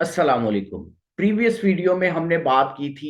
अस्सलाम वालेकुम। Previous video में हमने बात की थी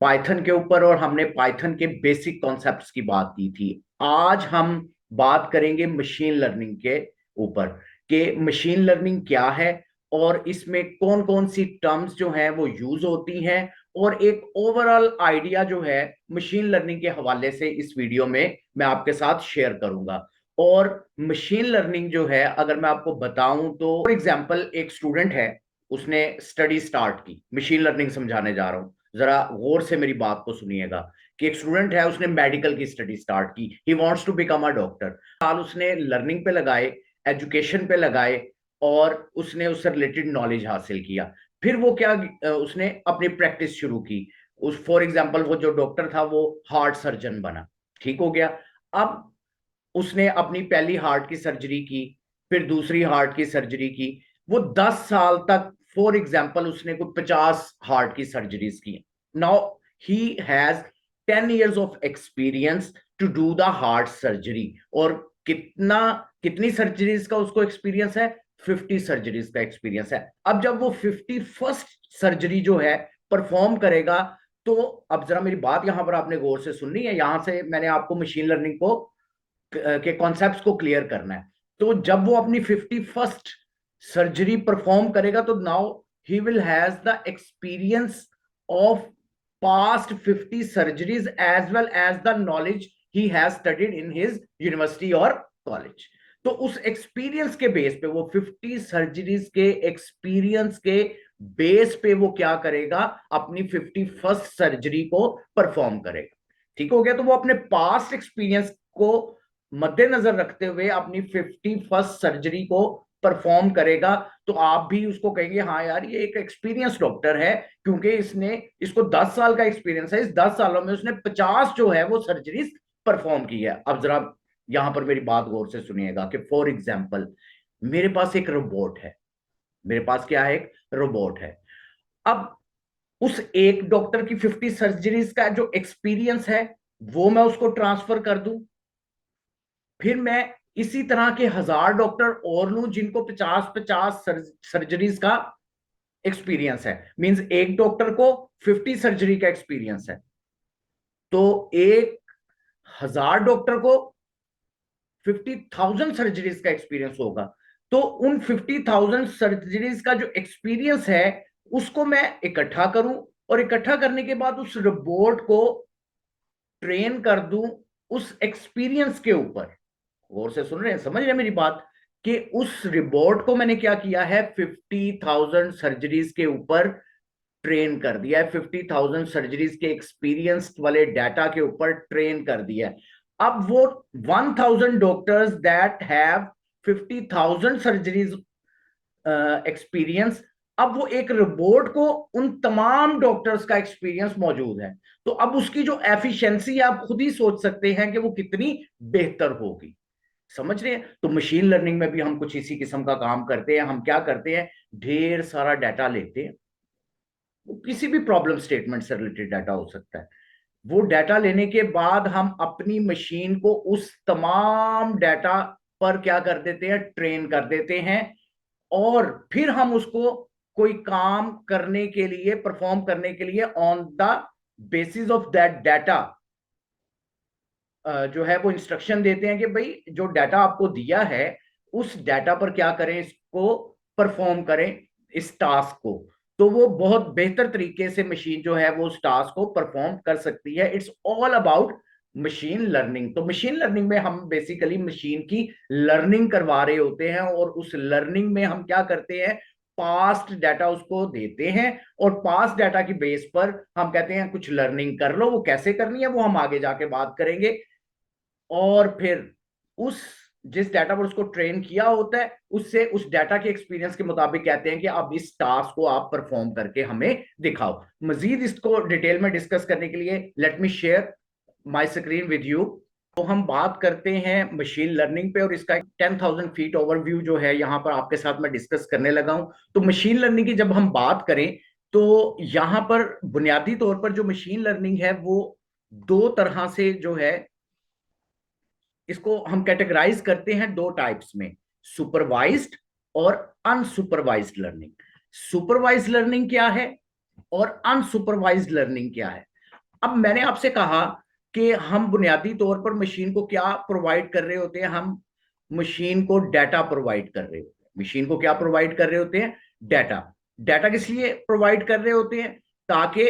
पाइथन के ऊपर और हमने पाइथन के बेसिक कॉन्सेप्ट्स की बात की थी। आज हम बात करेंगे मशीन लर्निंग के ऊपर कि मशीन लर्निंग क्या है और इसमें कौन कौन सी टर्म्स जो हैं वो यूज होती हैं, और एक ओवरऑल आइडिया जो है मशीन लर्निंग के हवाले से इस वीडियो में मैं आपके साथ शेयर करूंगा। और मशीन लर्निंग जो है, अगर मैं आपको बताऊं तो फॉर एग्जांपल एक स्टूडेंट है, उसने स्टडी स्टार्ट की। मशीन लर्निंग समझाने जा रहा हूं, जरा गौर से मेरी बात को सुनिएगा। कि एक स्टूडेंट है, उसने मेडिकल की स्टडी स्टार्ट की, he wants to become a doctor. साल उसने लर्निंग पे लगाए, एजुकेशन पे लगाए, और उसने उससे रिलेटेड नॉलेज हासिल किया। फिर वो क्या, उसने अपनी प्रैक्टिस शुरू की। उस फॉर एग्जाम्पल वो जो डॉक्टर था वो हार्ट सर्जन बना, ठीक हो गया। अब उसने अपनी पहली हार्ट की सर्जरी की, फिर दूसरी हार्ट की सर्जरी की। वो 10 साल तक फॉर एग्जाम्पल उसने कोई 50 हार्ट की सर्जरीज की। Now he has 10 years of experience to do the heart surgery. और कितना कितनी सर्जरीज का उसको एक्सपीरियंस है? 50 सर्जरीज का एक्सपीरियंस है। अब जब वो 51st सर्जरी जो है परफॉर्म करेगा, तो अब जरा मेरी बात यहां पर आपने गौर से सुननी है। यहां से मैंने आपको मशीन लर्निंग को के कॉन्सेप्ट्स को क्लियर करना है। तो जब वो अपनी 51st सर्जरी परफॉर्म करेगा, तो now he will has the experience of past 50 surgeries as well as the knowledge he has studied in his university और कॉलेज। तो उस एक्सपीरियंस के बेस पे, वो 50 सर्जरीज के एक्सपीरियंस के बेस पे वो क्या करेगा? अपनी 51st सर्जरी को परफॉर्म करेगा। ठीक हो गया। तो वो अपने पास्ट एक्सपीरियंस को मद्देनजर रखते हुए अपनी 51st सर्जरी को परफॉर्म करेगा। तो आप भी उसको कहेंगे हाँ यार, ये एक एक्सपीरियंस डॉक्टर है, क्योंकि इसको 10 साल का एक्सपीरियंस है। इस 10 सालों में उसने 50 जो है वो सर्जरीज परफॉर्म की है। अब जरा यहां पर मेरी बात गौर से सुनिएगा कि फॉर एग्जाम्पल मेरे पास एक रोबोट है। मेरे पास क्या है? एक रोबोट है। अब उस एक डॉक्टर की 50 सर्जरीज का जो एक्सपीरियंस है, वो मैं उसको ट्रांसफर कर दूं। फिर मैं इसी तरह के 1000 डॉक्टर और लूं जिनको 50-50 सर्जरीज का एक्सपीरियंस है। मींस एक डॉक्टर को 50 सर्जरी का एक्सपीरियंस है, तो 1000 डॉक्टर को 50,000 सर्जरीज का एक्सपीरियंस होगा। तो उन 50,000 सर्जरीज का जो एक्सपीरियंस है, उसको मैं इकट्ठा करूं, और इकट्ठा करने के बाद उस रोबोट को ट्रेन कर दूं उस एक्सपीरियंस के ऊपर। गौर से सुन रहे हैं, समझ रहे हैं मेरी बात? कि उस रिपोर्ट को मैंने क्या किया है? 50,000 सर्जरीज के ऊपर ट्रेन कर दिया है। 50,000 सर्जरीज के एक्सपीरियंस वाले डाटा के ऊपर ट्रेन कर दिया है। अब वो 1,000 doctors that have 50,000 surgeries experience, अब वो एक रिपोर्ट को उन तमाम डॉक्टर्स का एक्सपीरियंस मौजूद है। तो अब उसकी जो एफिशिएंसी आप खुद ही सोच सकते हैं कि वो कितनी बेहतर होगी। समझ रहे हैं? तो मशीन लर्निंग में भी हम कुछ इसी किस्म का काम करते हैं। हम क्या करते हैं? ढेर सारा डाटा लेते हैं। वो किसी भी प्रॉब्लम स्टेटमेंट से रिलेटेड डाटा हो सकता है। वो डाटा लेने के बाद हम अपनी मशीन को उस तमाम डाटा पर क्या कर देते हैं? ट्रेन कर देते हैं। और फिर हम उसको कोई काम करने के लिए, परफॉर्म करने के लिए, on the basis of that data जो है वो इंस्ट्रक्शन देते हैं कि भाई जो डाटा आपको दिया है, उस डाटा पर क्या करें? इसको परफॉर्म करें, इस टास्क को। तो वो बहुत बेहतर तरीके से मशीन जो है वो उस टास्क को परफॉर्म कर सकती है। It's all about machine learning. तो मशीन लर्निंग में हम बेसिकली मशीन की लर्निंग करवा रहे होते हैं, और उस लर्निंग में हम क्या करते हैं? पास्ट डाटा उसको देते हैं, और पास्ट डाटा की बेस पर हम कहते हैं कुछ लर्निंग कर लो। वो कैसे करनी है वो हम आगे जाके बात करेंगे। और फिर उस जिस डाटा पर उसको ट्रेन किया होता है, उससे उस डाटा के एक्सपीरियंस के मुताबिक कहते हैं कि अब इस टास्क को आप परफॉर्म करके हमें दिखाओ। मजीद इसको डिटेल में डिस्कस करने के लिए let me share my screen with you. तो हम बात करते हैं मशीन लर्निंग पे, और इसका 10,000 फीट ओवरव्यू जो है यहाँ पर आपके साथ मैं डिस्कस करने लगा हूं। तो मशीन लर्निंग की जब हम बात करें, तो यहाँ पर बुनियादी तौर पर जो मशीन लर्निंग है वो दो तरह से जो है, इसको हम कैटेगराइज करते हैं दो टाइप्स में, सुपरवाइज्ड और अनसुपरवाइज्ड लर्निंग। सुपरवाइज लर्निंग क्या है और अनसुपरवाइज्ड लर्निंग क्या है। अब मैंने आपसे कहा कि हम बुनियादी तौर पर मशीन को क्या प्रोवाइड कर रहे होते हैं, हम मशीन को डाटा प्रोवाइड कर रहे होते हैं। मशीन को क्या प्रोवाइड कर रहे होते हैं? डाटा। डाटा किस लिए प्रोवाइड कर रहे होते हैं? ताकि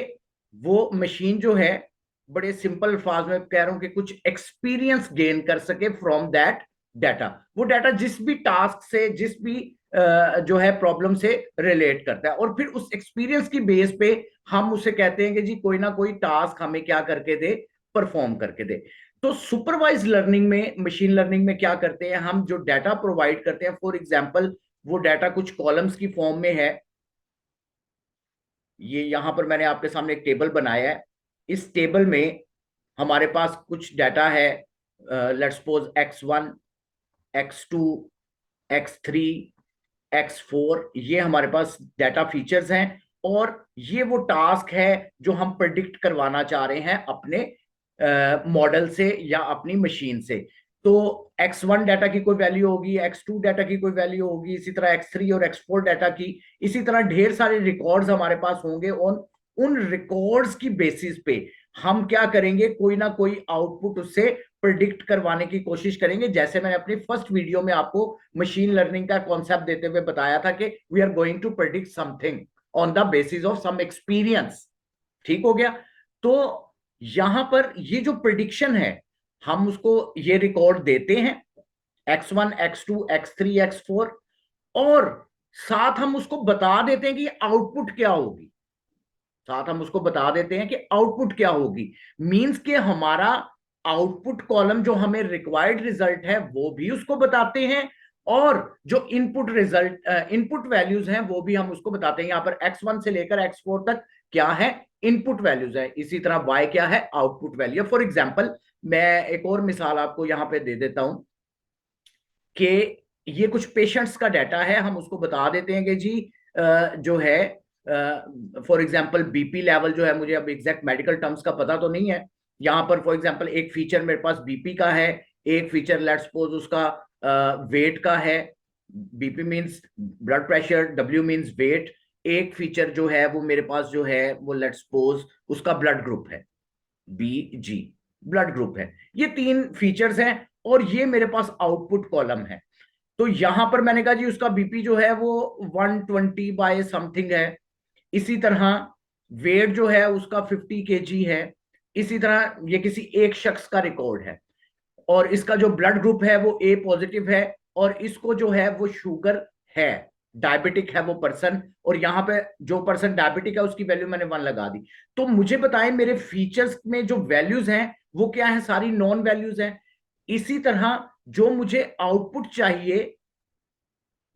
वो मशीन जो है, बड़े सिंपल अल्फाज में कह रहा हूं कि कुछ एक्सपीरियंस गेन कर सके फ्रॉम दैट डाटा। वो डाटा जिस भी टास्क से, जिस भी जो है प्रॉब्लम से रिलेट करता है, और फिर उस एक्सपीरियंस की बेस पे हम उसे कहते हैं कि जी कोई ना कोई टास्क हमें क्या करके दे, परफॉर्म करके दे। तो सुपरवाइज लर्निंग में, मशीन लर्निंग में क्या करते हैं, हम जो डाटा प्रोवाइड करते हैं, फॉर एग्जांपल वो डाटा कुछ कॉलम्स की फॉर्म में है। ये यहां पर मैंने आपके सामने एक टेबल बनाया है। इस टेबल में हमारे पास कुछ डाटा है, let's suppose x1, x2, x3, x4, ये हमारे पास डाटा फीचर्स हैं। और ये वो टास्क है जो हम प्रिडिक्ट करवाना चाह रहे हैं अपने मॉडल से या अपनी मशीन से। तो x1 डाटा की कोई वैल्यू होगी, x2 डाटा की कोई वैल्यू होगी, इसी तरह x3 और x4 डाटा की, इसी तरह ढेर सारे रिकॉर्ड्स हमारे पास होंगे। और उन रिकॉर्ड्स की बेसिस पे हम क्या करेंगे, कोई ना कोई आउटपुट उससे प्रिडिक्ट करवाने की कोशिश करेंगे। जैसे मैंने अपनी फर्स्ट वीडियो में आपको मशीन लर्निंग का कॉन्सेप्ट देते हुए बताया था कि we are going to predict something on the basis of some experience. ठीक हो गया। तो यहां पर ये जो प्रिडिक्शन है, हम उसको ये रिकॉर्ड देते हैं x1, x2, x3, x4, और साथ हम उसको बता देते हैं कि आउटपुट क्या होगी। साथ हम उसको बता देते हैं कि आउटपुट क्या होगी। मींस के हमारा आउटपुट कॉलम जो हमें रिक्वायर्ड रिजल्ट है वो भी उसको बताते हैं, और जो इनपुट रिजल्ट, इनपुट वैल्यूज हैं वो भी हम उसको बताते हैं। यहां पर x1 से लेकर x4 तक क्या है, इनपुट वैल्यूज है। इसी तरह y क्या है, आउटपुट वैल्यू। फॉर एग्जाम्पल मैं एक और मिसाल आपको यहां पे दे देता हूं कि ये कुछ पेशेंट्स का डाटा है। हम उसको बता देते हैं कि जी जो है, फॉर एग्जांपल बीपी लेवल जो है, मुझे अब एग्जैक्ट मेडिकल टर्म्स का पता तो नहीं है। यहां पर फॉर एग्जांपल एक फीचर मेरे पास बीपी का है, एक फीचर लेट्स सपोज उसका वेट का है। BP means blood pressure, W means weight. एक फीचर जो है वो मेरे पास जो है वो लेट्स सपोज उसका ब्लड ग्रुप है, BG, ब्लड ग्रुप है। ये तीन फीचर्स हैं और ये मेरे पास आउटपुट कॉलम है। तो यहां पर मैंने कहा जी उसका बीपी जो है वो 120 बाय समथिंग है। इसी तरह वेट जो है उसका 50 kg है। इसी तरह ये किसी एक शख्स का रिकॉर्ड है, और इसका जो ब्लड ग्रुप है वो ए पॉजिटिव है, और इसको जो है वो शुगर है, डायबिटिक है वो पर्सन। और यहां पे जो पर्सन डायबिटिक है उसकी वैल्यू मैंने 1 लगा दी। तो मुझे बताएं मेरे फीचर्स में जो वैल्यूज हैं वो क्या है, सारी नॉन वैल्यूज हैं। इसी तरह जो मुझे आउटपुट चाहिए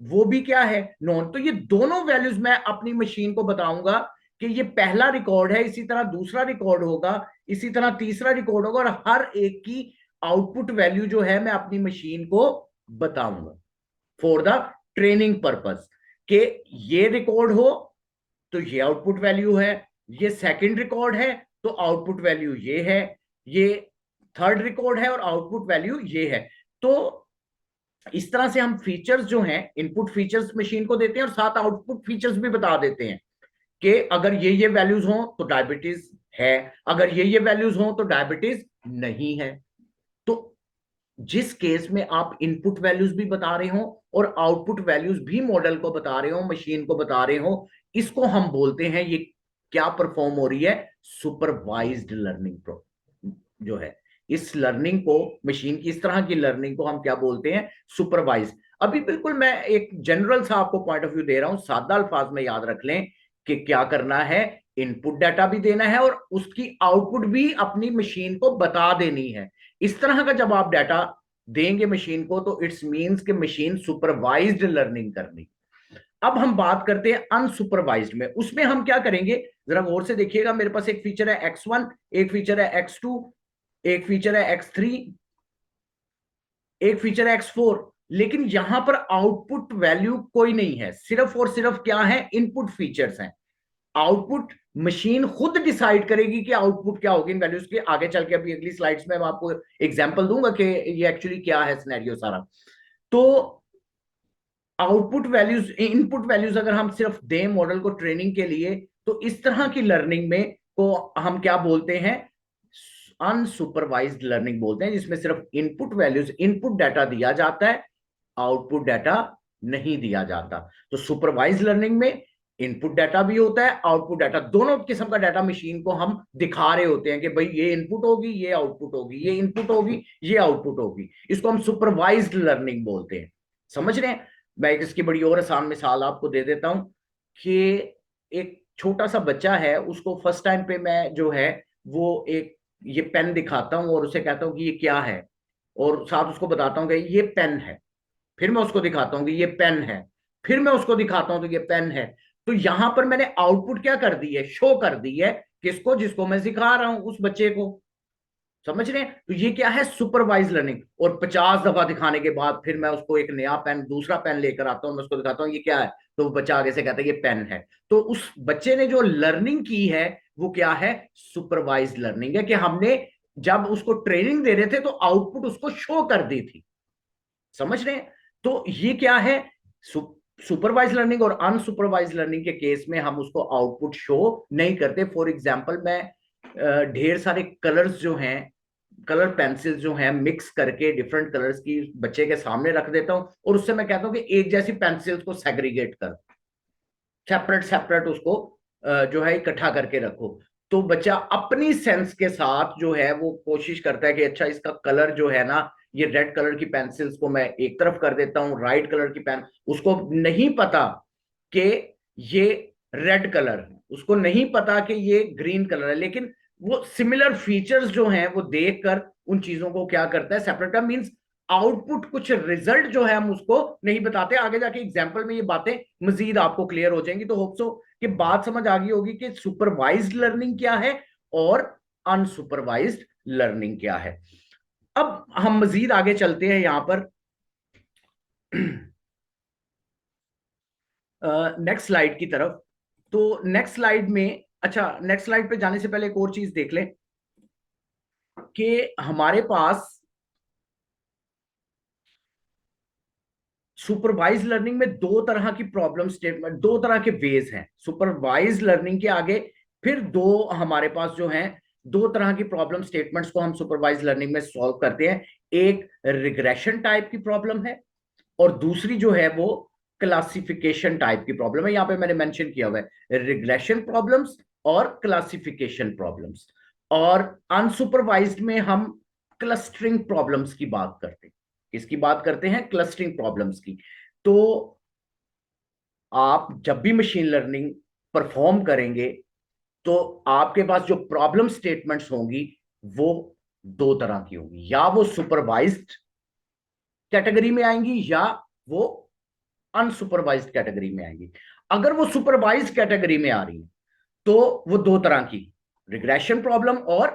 वो भी क्या है, नॉन। तो ये दोनों वैल्यूज मैं अपनी मशीन को बताऊंगा कि ये पहला रिकॉर्ड है, इसी तरह दूसरा रिकॉर्ड होगा, इसी तरह तीसरा रिकॉर्ड होगा, और हर एक की आउटपुट वैल्यू जो है मैं अपनी मशीन को बताऊंगा फॉर द ट्रेनिंग पर्पस। कि ये रिकॉर्ड हो तो ये आउटपुट वैल्यू है, ये सेकंड रिकॉर्ड है तो आउटपुट वैल्यू ये है, ये थर्ड रिकॉर्ड है और आउटपुट वैल्यू ये है। तो इस तरह से हम फीचर्स जो हैं, इनपुट फीचर्स मशीन को देते हैं और साथ आउटपुट फीचर्स भी बता देते हैं कि अगर ये वैल्यूज हो तो डायबिटीज है, अगर ये वैल्यूज हो तो डायबिटीज नहीं है। तो जिस केस में आप इनपुट वैल्यूज भी बता रहे हो और आउटपुट वैल्यूज भी मॉडल को बता रहे हो, मशीन को बता रहे हो, इसको हम बोलते हैं ये क्या परफॉर्म हो रही है, सुपरवाइज्ड लर्निंग जो है। इस लर्निंग को, मशीन की इस तरह की लर्निंग को हम क्या बोलते हैं, सुपरवाइज। अभी बिल्कुल मैं एक जनरल सा आपको पॉइंट ऑफ व्यू दे रहा हूं, सादा अल्फाज में याद रख लें कि क्या करना है, इनपुट डाटा भी देना है और उसकी आउटपुट भी अपनी मशीन को बता देनी है। इस तरह का जब आप डाटा देंगे मशीन को तो इट्स मींस कि मशीन सुपरवाइज्ड लर्निंग करनी। अब हम बात करते हैं अनसुपरवाइज्ड में। उसमें हम क्या करेंगे, जरा गौर से देखिएगा। मेरे पास एक फीचर है x1, एक फीचर है x2, एक फीचर है x3, एक फीचर है x4। लेकिन यहां पर आउटपुट वैल्यू कोई नहीं है, सिर्फ और सिर्फ क्या है, इनपुट फीचर्स हैं। आउटपुट मशीन खुद डिसाइड करेगी कि आउटपुट क्या होगी इन वैल्यूज के। आगे चल के अभी अगली स्लाइड्स में मैं आपको एग्जांपल दूंगा कि ये एक्चुअली क्या है सिनेरियो सारा। तो आउटपुट वैल्यूज, इनपुट वैल्यूज अगर हम सिर्फ दें मॉडल को ट्रेनिंग के लिए, तो इस तरह की लर्निंग में को हम क्या बोलते हैं, अनसुपरवाइज्ड लर्निंग बोलते हैं, जिसमें सिर्फ इनपुट वैल्यूज, इनपुट डाटा दिया जाता है, आउटपुट डाटा नहीं दिया जाता। तो सुपरवाइज लर्निंग में इनपुट डाटा भी होता है, आउटपुट डाटा, दोनों किस्म का डाटा मशीन को हम दिखा रहे होते हैं कि भाई ये इनपुट होगी, ये आउटपुट होगी, ये इनपुट होगी, ये आउटपुट होगी। इसको हम सुपरवाइज्ड लर्निंग बोलते हैं। समझ रहे हैं? मैं इसकी बड़ी और आसान मिसाल आपको दे देता हूं कि एक छोटा सा बच्चा है, उसको फर्स्ट टाइम पे मैं जो है वो एक ये पेन दिखाता हूं और उसे कहता हूं कि ये क्या है, और साथ उसको बताता हूं कि ये पेन है। फिर मैं उसको दिखाता हूं कि ये पेन है, फिर मैं उसको दिखाता हूं तो ये पेन है। तो यहां पर मैंने आउटपुट क्या कर दी है, शो कर दी है। किसको? जिसको मैं सिखा रहा हूं, उस बच्चे को। समझ रहे हैं? तो ये क्या है, सुपरवाइज लर्निंग। और 50 दफा दिखाने के बाद फिर मैं उसको एक नया पेन, दूसरा पेन लेकर आता हूं, मैं उसको दिखाता हूं ये क्या है, तो वो बच्चा आगे से कहता है ये पेन है। तो उस बच्चे ने जो लर्निंग की है वो क्या है, सुपरवाइज लर्निंग है, कि हमने जब उसको ट्रेनिंग दे रहे थे तो आउटपुट उसको शो कर दी थी। समझ रहे हैं? तो ये क्या है, सुपरवाइज लर्निंग और अनसुपरवाइज लर्निंग के केस में हम उसको आउटपुट शो नहीं करते। फॉर एग्जाम्पल, मैं ढेर सारे कलर्स जो हैं, कलर पेंसिल्स जो हैं, मिक्स करके डिफरेंट कलर्स की बच्चे के सामने रख देता हूं, और उससे मैं कहता हूं कि एक जैसी पेंसिल्स को सेग्रीगेट कर, सेपरेट सेपरेट उसको जो है इकट्ठा करके रखो। तो बच्चा अपनी सेंस के साथ जो है वो कोशिश करता है कि अच्छा इसका कलर जो है ना, ये रेड कलर की पेंसिल्स को मैं एक तरफ कर देता हूं, राइट कलर की पेन, उसको नहीं पता कि ये रेड कलर है, उसको नहीं पता कि ये ग्रीन कलर है, लेकिन वो सिमिलर फीचर्स जो हैं वो देखकर उन चीजों को क्या करता है, सेपरेट का मीन्स आउटपुट, कुछ रिजल्ट जो है हम उसको नहीं बताते। आगे जाके एग्जाम्पल में ये बातें मजीद आपको क्लियर हो जाएंगी। तो होप सो कि बात समझ आ गई होगी कि सुपरवाइज्ड लर्निंग क्या है और अनसुपरवाइज्ड लर्निंग क्या है। अब हम मजीद आगे चलते हैं यहां पर नेक्स्ट स्लाइड की तरफ। तो नेक्स्ट स्लाइड में, अच्छा नेक्स्ट स्लाइड पे जाने से पहले एक और चीज देख लें कि हमारे पास सुपरवाइज लर्निंग में दो तरह की प्रॉब्लम स्टेटमेंट, दो तरह के वेज हैं सुपरवाइज लर्निंग के आगे। फिर दो हमारे पास जो हैं, दो तरह की प्रॉब्लम स्टेटमेंट्स को हम सुपरवाइज लर्निंग में सॉल्व करते हैं। एक रिग्रेशन टाइप की प्रॉब्लम है, और दूसरी जो है वो क्लासिफिकेशन टाइप की प्रॉब्लम है। यहां पे मैंने मेंशन किया हुआ है रिग्रेशन प्रॉब्लम्स और क्लासिफिकेशन प्रॉब्लम्स। और अनसुपरवाइज्ड में हम क्लस्टरिंग प्रॉब्लम्स की बात करते हैं। किसकी बात करते हैं? क्लस्टरिंग प्रॉब्लम्स की। तो आप जब भी मशीन लर्निंग परफॉर्म करेंगे तो आपके पास जो प्रॉब्लम स्टेटमेंट्स होंगी वो दो तरह की होंगी, या वो सुपरवाइज्ड कैटेगरी में आएंगी या वो अनसुपरवाइज्ड कैटेगरी में आएंगी। अगर वो सुपरवाइज्ड कैटेगरी में आ रही है तो वो दो तरह की, रिग्रेशन प्रॉब्लम और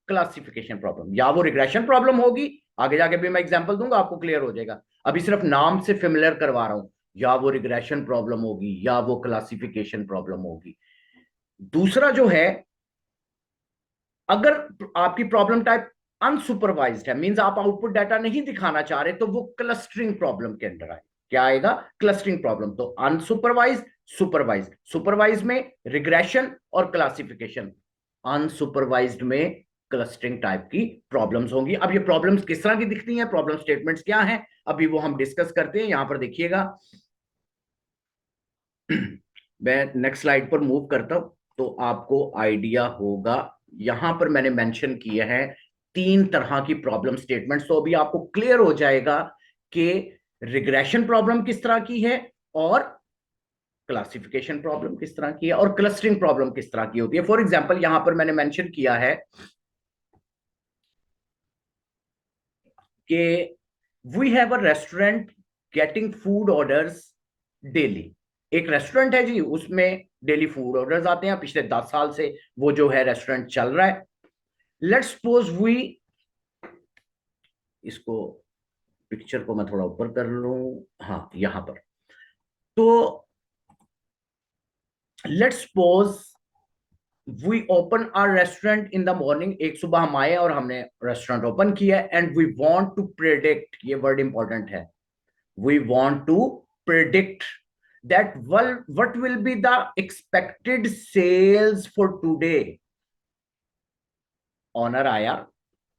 क्लासिफिकेशन प्रॉब्लम। या वो रिग्रेशन प्रॉब्लम होगी, आगे जाके भी मैं एग्जांपल दूंगा आपको क्लियर हो जाएगा, अभी सिर्फ नाम से फेमिलियर करवा रहा हूं। या वो रिग्रेशन प्रॉब्लम होगी या वो क्लासिफिकेशन प्रॉब्लम होगी। दूसरा जो है, अगर आपकी प्रॉब्लम टाइप अनसुपरवाइज्ड है, मींस आप आउटपुट डाटा नहीं दिखाना चाह रहे, तो वो क्लस्टरिंग प्रॉब्लम के अंदर आए। क्या आएगा? Clustering problem. तो अनसुपरवाइज, सुपरवाइज, सुपरवाइज में रिग्रेशन और क्लासिफिकेशन, अनसुपरवाइज्ड में क्लस्टरिंग टाइप की प्रॉब्लम्स होंगी। अब ये प्रॉब्लम्स किस तरह की दिखती हैं, प्रॉब्लम स्टेटमेंट्स क्या हैं, अभी वो हम डिस्कस करते हैं। यहां पर देखिएगा मैं नेक्स्ट स्लाइड पर मूव करता हूं तो आपको आइडिया होगा। यहां पर मैंने मेंशन किए हैं तीन तरह की प्रॉब्लम स्टेटमेंट्स, तो अभी आपको क्लियर हो जाएगा कि रिग्रेशन प्रॉब्लम किस तरह की है, और क्लासिफिकेशन प्रॉब्लम किस तरह की है, और क्लस्टरिंग प्रॉब्लम किस तरह की होती है। फॉर एग्जाम्पल, यहां पर मैंने मेंशन किया है कि we have a restaurant getting food orders daily. एक रेस्टोरेंट है जी, उसमें डेली फूड ऑर्डर्स आते हैं, पिछले 10 साल से वो जो है रेस्टोरेंट चल रहा है। लेट्स सपोज वी, इसको पिक्चर को मैं थोड़ा ऊपर कर लूं, हाँ यहां पर। तो let's suppose we open our restaurant in the morning. एक सुबह हम आए और हमने रेस्टोरेंट ओपन किया, and we want to predict, ये वर्ड इंपॉर्टेंट है, we want to predict that what will be the expected sales for today. Owner आया,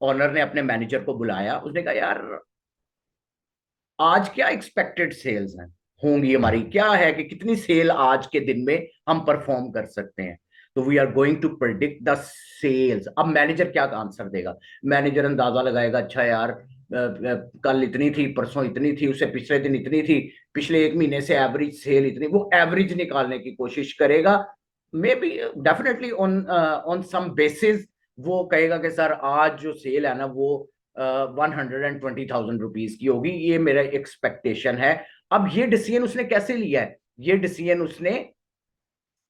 ऑनर ने अपने मैनेजर को बुलाया, उसने कहा यार आज क्या एक्सपेक्टेड सेल्स हैं, होंगी हमारी, क्या है कि कितनी सेल आज के दिन में हम परफॉर्म कर सकते हैं। तो we are going to predict the sales. अब मैनेजर क्या आंसर देगा? मैनेजर अंदाजा लगाएगा, अच्छा यार कल इतनी थी, परसों इतनी थी, उससे पिछले दिन इतनी थी, पिछले एक महीने से एवरेज सेल इतनी, वो एवरेज निकालने की कोशिश करेगा। Maybe definitely on some basis वो कहेगा कि सर आज जो सेल है ना वो 120,000 रुपीज की होगी, ये मेरा एक्सपेक्टेशन है। अब ये डिसीजन उसने कैसे लिया है? ये डिसीजन उसने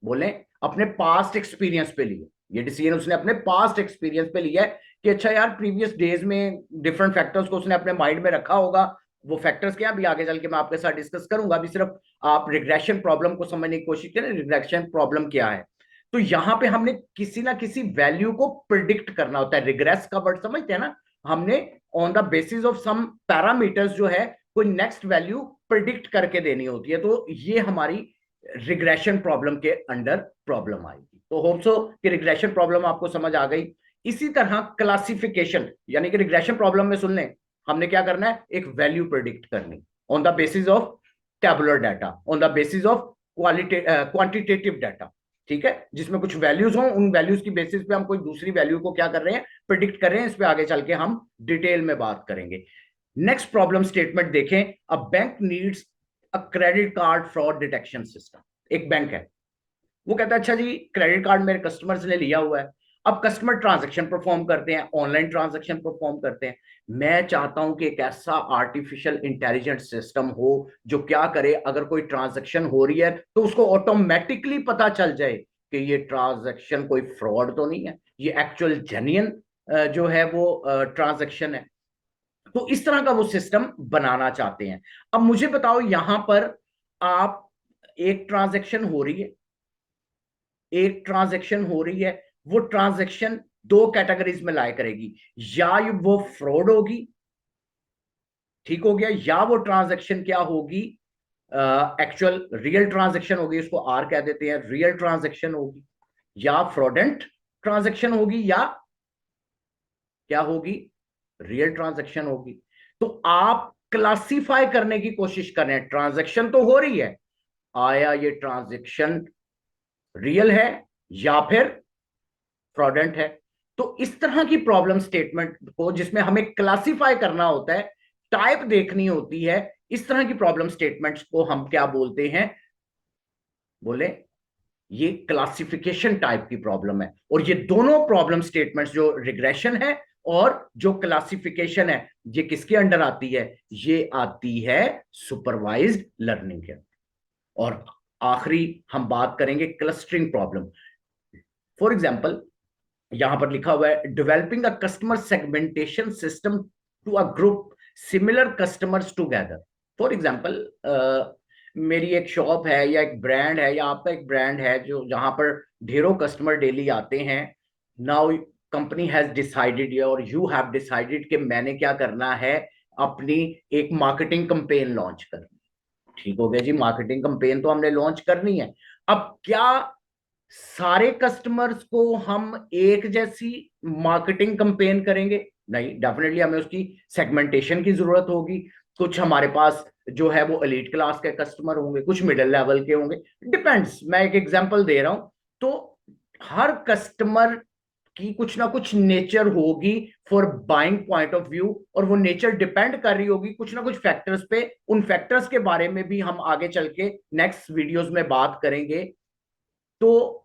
बोले अपने पास्ट एक्सपीरियंस पे लिया। ये डिसीजन उसने अपने पास्ट एक्सपीरियंस पे लिया है कि अच्छा यार प्रीवियस डेज में डिफरेंट फैक्टर्स को उसने अपने माइंड में रखा होगा। वो फैक्टर्स क्या भी आगे चल के मैं आपके साथ डिस्कस करूंगा, अभी सिर्फ आप रिग्रेशन प्रॉब्लम को समझने की कोशिश करें, रिग्रेशन प्रॉब्लम क्या है। तो यहां पे हमने किसी ना किसी वैल्यू को प्रिडिक्ट करना होता है। रिग्रेस का वर्ड समझते हैं ना, हमने on the basis of some parameters जो है कोई नेक्स्ट वैल्यू प्रिडिक्ट करके देनी होती है। तो ये हमारी रिग्रेशन प्रॉब्लम के अंडर प्रॉब्लम आएगी। तो होप सो कि रिग्रेशन प्रॉब्लम आपको समझ आ गई। इसी तरह क्लासिफिकेशन, यानी कि रिग्रेशन प्रॉब्लम में सुन लें, हमने क्या करना है, एक वैल्यू प्रिडिक्ट करनी on the basis of tabular data, on the basis of quantitative data, ठीक है, जिसमें कुछ वैल्यूज हों, उन वैल्यूज की बेसिस पे हम कोई दूसरी वैल्यू को क्या कर रहे हैं, प्रिडिक्ट कर रहे हैं। इस पे आगे चल के हम डिटेल में बात करेंगे। नेक्स्ट प्रॉब्लम स्टेटमेंट देखें। A bank needs a credit card fraud detection system. एक बैंक है, वो कहता है अच्छा जी क्रेडिट कार्ड मेरे कस्टमर्स ने लिया हुआ है, अब कस्टमर ट्रांजैक्शन परफॉर्म करते हैं, ऑनलाइन ट्रांजैक्शन परफॉर्म करते हैं। मैं चाहता हूं कि एक ऐसा आर्टिफिशियल इंटेलिजेंट सिस्टम हो जो क्या करे, अगर कोई ट्रांजैक्शन हो रही है तो उसको ऑटोमेटिकली पता चल जाए कि ये ट्रांजैक्शन कोई फ्रॉड तो नहीं है, ये एक्चुअल जेन्युइन जो है वो ट्रांजैक्शन है। तो इस तरह का वो सिस्टम बनाना चाहते हैं। अब मुझे बताओ यहां पर आप, एक ट्रांजैक्शन हो रही है, एक ट्रांजैक्शन हो रही है, वो ट्रांजैक्शन दो कैटेगरीज में लाया करेगी, या वो फ्रॉड होगी, ठीक हो गया, या वो ट्रांजैक्शन क्या होगी, एक्चुअल रियल ट्रांजैक्शन होगी, उसको आर कह देते हैं, रियल ट्रांजैक्शन होगी, या फ्रॉडेंट ट्रांजैक्शन होगी, या क्या होगी, रियल ट्रांजैक्शन होगी। तो आप क्लासिफाई करने की कोशिश कर रहे हैं, ट्रांजैक्शन तो हो रही है, आया ये ट्रांजैक्शन रियल है या फिर फ्रॉडेंट है। तो इस तरह की प्रॉब्लम स्टेटमेंट को, जिसमें हमें क्लासिफाई करना होता है, टाइप देखनी होती है, इस तरह की प्रॉब्लम स्टेटमेंट्स को हम क्या बोलते हैं, बोले ये क्लासिफिकेशन टाइप की प्रॉब्लम है। और ये दोनों प्रॉब्लम स्टेटमेंट्स, जो रिग्रेशन है और जो क्लासिफिकेशन है, ये किसके अंडर आती है, ये आती है सुपरवाइज्ड लर्निंग के। और आखिरी हम बात करेंगे क्लस्टरिंग प्रॉब्लम। फॉर एग्जाम्पल यहां पर लिखा हुआ है developing a customer segmentation system to a group similar customers together. For example मेरी एक शॉप है या एक ब्रांड है या आपका एक ब्रांड है जो जहां पर ढेरों कस्टमर डेली आते हैं। नाउ कंपनी हैज डिसाइडेड और यू हैव डिसाइडेड कि मैंने क्या करना है, अपनी एक मार्केटिंग कंपेन लॉन्च करनी। ठीक हो गया जी, मार्केटिंग कंपेन तो हमने लॉन्च करनी है। अब क्या सारे कस्टमर्स को हम एक जैसी मार्केटिंग कंपेन करेंगे? नहीं, डेफिनेटली हमें उसकी सेगमेंटेशन की जरूरत होगी। कुछ हमारे पास जो है वो एलीट क्लास के कस्टमर होंगे, कुछ मिडिल लेवल के होंगे, डिपेंड्स। मैं एक एग्जांपल दे रहा हूं। तो हर कस्टमर की कुछ ना कुछ नेचर होगी for buying point of view, और वो नेचर डिपेंड कर रही होगी कुछ ना कुछ फैक्टर्स पे। उन फैक्टर्स के बारे में भी हम आगे चल के नेक्स्ट वीडियोस में बात करेंगे। तो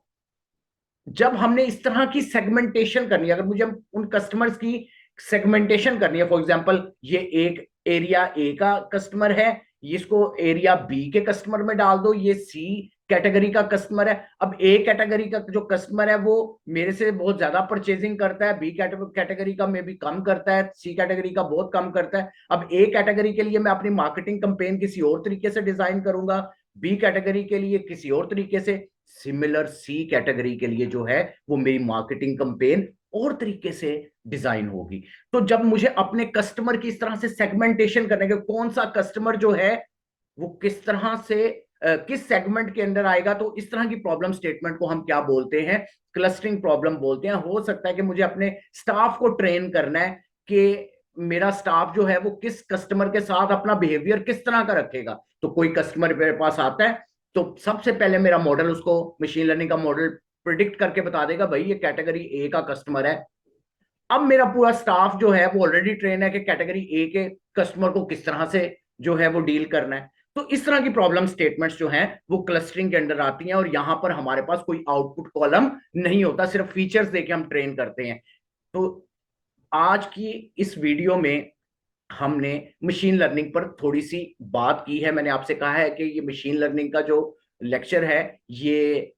जब हमने इस तरह की सेगमेंटेशन करनी है, अगर मुझे उन कस्टमर्स की सेगमेंटेशन करनी है, फॉर एग्जांपल ये एक एरिया ए का कस्टमर है, इसको एरिया बी के कस्टमर में डाल दो, ये सी कैटेगरी का कस्टमर है। अब ए कैटेगरी का जो कस्टमर है वो मेरे से बहुत ज्यादा परचेजिंग करता है, बी कैटेगरी का में भी कम करता है, सी कैटेगरी का बहुत कम करता है। अब ए कैटेगरी के लिए मैं अपनी मार्केटिंग कंपेन किसी और तरीके से डिजाइन करूंगा, बी कैटेगरी के लिए किसी और तरीके से, सिमिलर सी कैटेगरी के लिए जो है वो मेरी मार्केटिंग कंपेन और तरीके से डिजाइन होगी। तो जब मुझे अपने कस्टमर की इस तरह से सेगमेंटेशन करने के, कौन सा कस्टमर जो है वो किस तरह से किस सेगमेंट के अंदर आएगा। तो इस तरह की प्रॉब्लम स्टेटमेंट को हम क्या बोलते हैं, क्लस्टरिंग प्रॉब्लम बोलते हैं। हो सकता है कि मुझे अपने स्टाफ को ट्रेन करना है कि मेरा स्टाफ जो है वो किस कस्टमर के साथ अपना बिहेवियर किस तरह का रखेगा। तो कोई कस्टमर मेरे पास आता है तो सबसे पहले मेरा मॉडल उसको, मशीन लर्निंग का मॉडल प्रिडिक्ट करके बता देगा भाई ये कैटेगरी ए का कस्टमर है। अब मेरा पूरा स्टाफ जो है वो ऑलरेडी ट्रेन है कि कैटेगरी ए के कस्टमर को किस तरह से जो है वो डील करना है। तो इस तरह की प्रॉब्लम स्टेटमेंट्स जो हैं वो क्लस्टरिंग के अंडर आती हैं, और यहां पर हमारे पास कोई आउटपुट कॉलम नहीं होता, सिर्फ फीचर्स देके हम ट्रेन करते हैं। तो आज की इस वीडियो में हमने मशीन लर्निंग पर थोड़ी सी बात की है। मैंने आपसे कहा है कि ये मशीन लर्निंग का जो लेक्चर है ये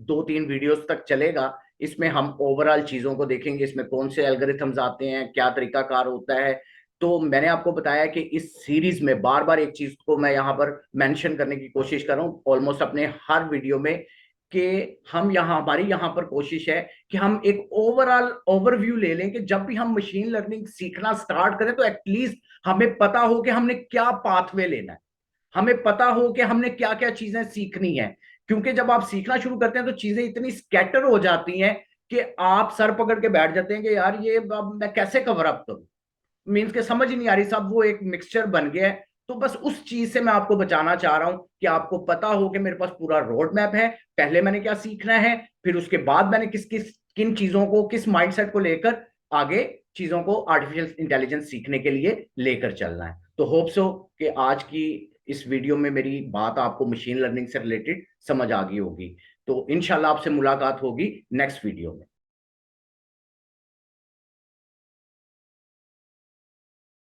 2-3 वीडियोस तक चलेगा। इसमें हम ओवरऑल चीजों को देखेंगे, इसमें कौन से एल्गोरिथम्स आते हैं, क्या तरीकाकार होता है। तो मैंने आपको बताया कि इस सीरीज में बार बार एक चीज को मैं यहाँ पर मेंशन करने की कोशिश कर रहा हूँ ऑलमोस्ट अपने हर वीडियो में, कि हम यहाँ, हमारी यहाँ पर कोशिश है कि हम एक ओवरऑल ओवरव्यू ले लें कि जब भी हम मशीन लर्निंग सीखना स्टार्ट करें तो एटलीस्ट हमें पता हो कि हमने क्या पाथवे लेना है, हमें पता हो कि हमने क्या क्या चीजें सीखनी है। क्योंकि जब आप सीखना शुरू करते हैं तो चीजें इतनी स्कैटर हो जाती हैं कि आप सर पकड़ के बैठ जाते हैं कि यार ये अब मैं कैसे कवर अप करूं, मीन्स के समझ ही नहीं आ रही साहब, वो एक मिक्सचर बन गया है। तो बस उस चीज से मैं आपको बचाना चाह रहा हूं कि आपको पता हो कि मेरे पास पूरा रोड मैप है, पहले मैंने क्या सीखना है, फिर उसके बाद मैंने किस किस किन चीजों को, किस माइंडसेट को लेकर आगे चीजों को आर्टिफिशियल इंटेलिजेंस सीखने के लिए लेकर चलना है। तो होप सो कि आज की इस वीडियो में मेरी बात आपको मशीन लर्निंग से रिलेटेड समझ आ गई होगी। तो इंशाल्लाह आपसे मुलाकात होगी नेक्स्ट वीडियो में।